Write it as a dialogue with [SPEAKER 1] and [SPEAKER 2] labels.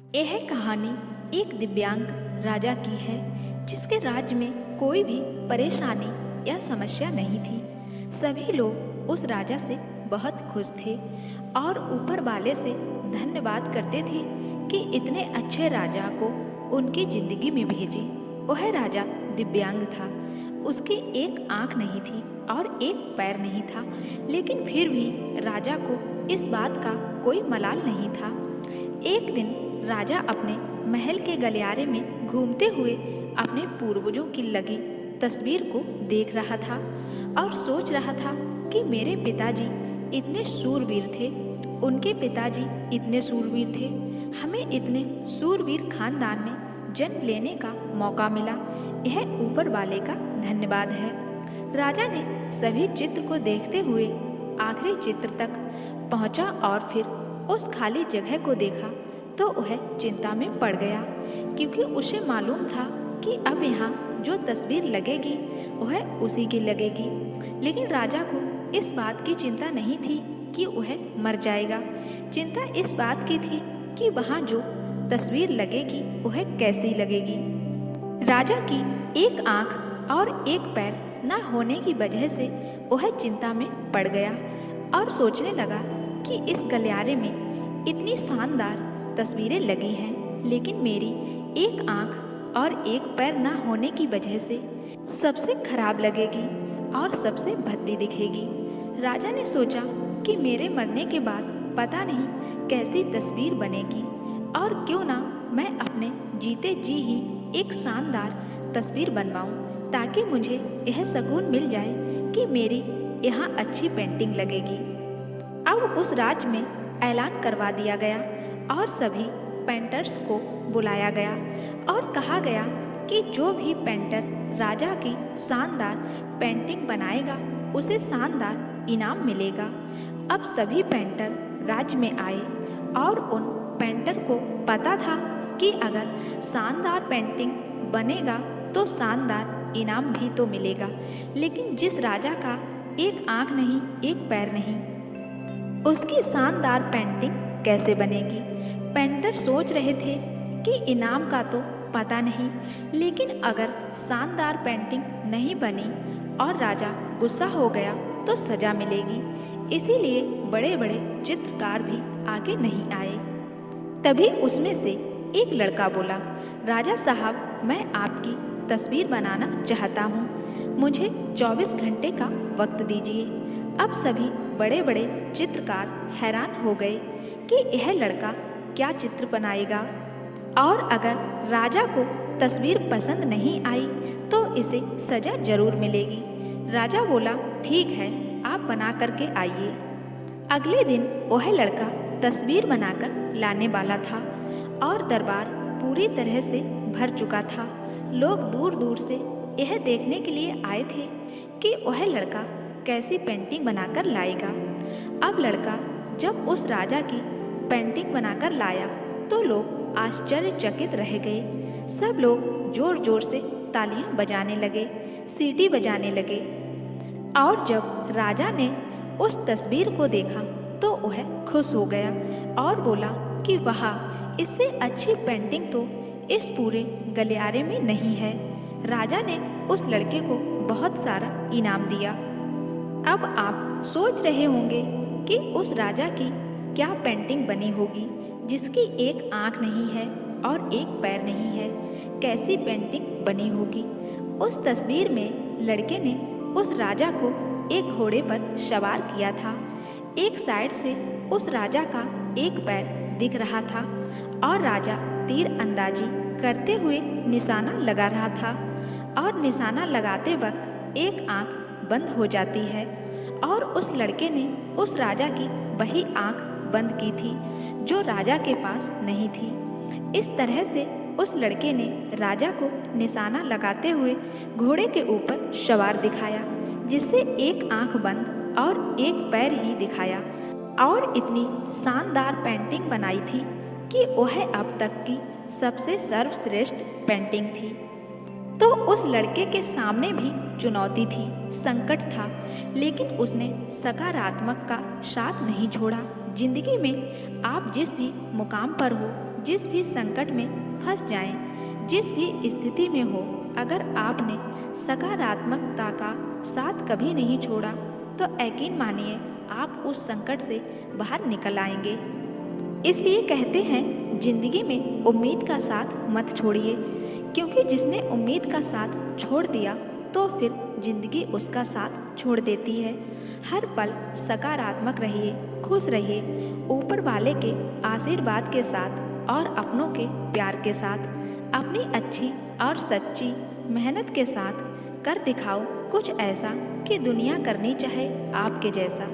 [SPEAKER 1] यह कहानी एक दिव्यांग राजा की है जिसके राज्य में कोई भी परेशानी या समस्या नहीं थी। सभी लोग उस राजा से बहुत खुश थे और ऊपर वाले से धन्यवाद करते थे कि इतने अच्छे राजा को उनकी जिंदगी में भेजे। वह राजा दिव्यांग था, उसकी एक आंख नहीं थी और एक पैर नहीं था, लेकिन फिर भी राजा को इस बात का कोई मलाल नहीं था। एक दिन राजा अपने महल के गलियारे में घूमते हुए अपने पूर्वजों की लगी तस्वीर को देख रहा था और सोच रहा था कि मेरे पिताजी इतने शूरवीर थे, उनके पिताजी इतने शूरवीर थे, हमें इतने शूरवीर खानदान में जन्म लेने का मौका मिला। यह ऊपर वाले का धन्यवाद है। राजा ने सभी चित्र को देखते हुए आखिरी चित्र तक पहुंचा और फिर उस खाली जगह को देखा तो वह चिंता में पड़ गया, क्योंकि उसे मालूम था कि अब यहाँ जो तस्वीर लगेगी वह उसी की लगेगी। लेकिन राजा को इस बात की चिंता नहीं थी कि वह मर जाएगा। चिंता इस बात की थी कि वहाँ जो तस्वीर लगेगी वह कैसी लगेगी। राजा की एक आंख और एक पैर न होने की वजह से वह चिंता में पड़ गया और सोचने लगा कि इस गलियारे में इतनी शानदार तस्वीरें लगी हैं, लेकिन मेरी एक आंख और एक पैर न होने की वजह से सबसे खराब लगेगी और सबसे भद्दी दिखेगी। राजा ने सोचा कि मेरे मरने के बाद पता नहीं कैसी तस्वीर बनेगी और क्यों ना मैं अपने जीते जी ही एक शानदार तस्वीर बनवाऊं, ताकि मुझे यह सुकून मिल जाए कि मेरी यहाँ अच्छी पेंटिंग लगेगी। अब उस राज्य में ऐलान करवा दिया गया और सभी पेंटर्स को बुलाया गया और कहा गया कि जो भी पेंटर राजा की शानदार पेंटिंग बनाएगा उसे शानदार इनाम मिलेगा। अब सभी पेंटर राज्य में आए और उन पेंटर को पता था कि अगर शानदार पेंटिंग बनेगा तो शानदार इनाम भी तो मिलेगा, लेकिन जिस राजा का एक आंख नहीं एक पैर नहीं, उसकी शानदार पेंटिंग कैसे बनेगी। पेंटर सोच रहे थे कि इनाम का तो पता नहीं, लेकिन अगर शानदार पेंटिंग नहीं बनी और राजा गुस्सा हो गया तो सजा मिलेगी। इसीलिए बड़े बड़े चित्रकार भी आगे नहीं आए। तभी उसमें से एक लड़का बोला, राजा साहब, मैं आपकी तस्वीर बनाना चाहता हूँ, मुझे 24 घंटे का वक्त दीजिए। अब सभी बड़े बड़े चित्रकार हैरान हो गए कि यह लड़का क्या चित्र बनाएगा, और अगर राजा को तस्वीर पसंद नहीं आई तो इसे सजा जरूर मिलेगी। राजा बोला, ठीक है, आप बना करके आइए। अगले दिन वह लड़का तस्वीर बनाकर लाने वाला था और दरबार पूरी तरह से भर चुका था। लोग दूर दूर से यह देखने के लिए आए थे कि वह लड़का कैसी पेंटिंग बनाकर लाएगा। अब लड़का जब उस राजा की पेंटिंग बनाकर लाया तो लोग आश्चर्यचकित रह गए। सब लोग जोर जोर से तालियां बजाने लगे, सीटी बजाने लगे। और जब राजा ने उस तस्वीर को देखा तो वह खुश हो गया और बोला कि वाह, इससे अच्छी पेंटिंग तो इस पूरे गलियारे में नहीं है। राजा ने उस लड़के को बहुत सारा इनाम दिया। अब आप सोच रहे होंगे कि उस राजा की क्या पेंटिंग बनी होगी जिसकी एक आंख नहीं है और एक पैर नहीं है, कैसी पेंटिंग बनी होगी। उस तस्वीर में लड़के ने उस राजा को एक घोड़े पर सवार किया था। एक साइड से उस राजा का एक पैर दिख रहा था और राजा तीर अंदाजी करते हुए निशाना लगा रहा था, और निशाना लगाते वक्त एक आंख बंद हो जाती है और उस लड़के ने उस राजा की वही आंख बंद की थी जो राजा के पास नहीं थी। इस तरह से उस लड़के ने राजा को निशाना लगाते हुए घोड़े के ऊपर सवार दिखाया, जिससे एक आंख बंद और एक पैर ही दिखाया, और इतनी शानदार पेंटिंग बनाई थी कि वह अब तक की सबसे सर्वश्रेष्ठ पेंटिंग थी। तो उस लड़के के सामने भी चुनौती थी, संकट था, लेकिन उसने सकारात्मक का साथ नहीं छोड़ा। जिंदगी में आप जिस भी मुकाम पर हो जिस भी संकट में फंस जाएं, जिस भी स्थिति में हो, अगर आपने सकारात्मकता का साथ कभी नहीं छोड़ा तो यकीन मानिए आप उस संकट से बाहर निकल आएंगे। इसलिए कहते हैं जिंदगी में उम्मीद का साथ मत छोड़िए, क्योंकि जिसने उम्मीद का साथ छोड़ दिया तो फिर जिंदगी उसका साथ छोड़ देती है। हर पल सकारात्मक रहिए, खुश रहिए, ऊपर वाले के आशीर्वाद के साथ और अपनों के प्यार के साथ। अपनी अच्छी और सच्ची मेहनत के साथ कर दिखाओ कुछ ऐसा कि दुनिया करनी चाहे आपके जैसा।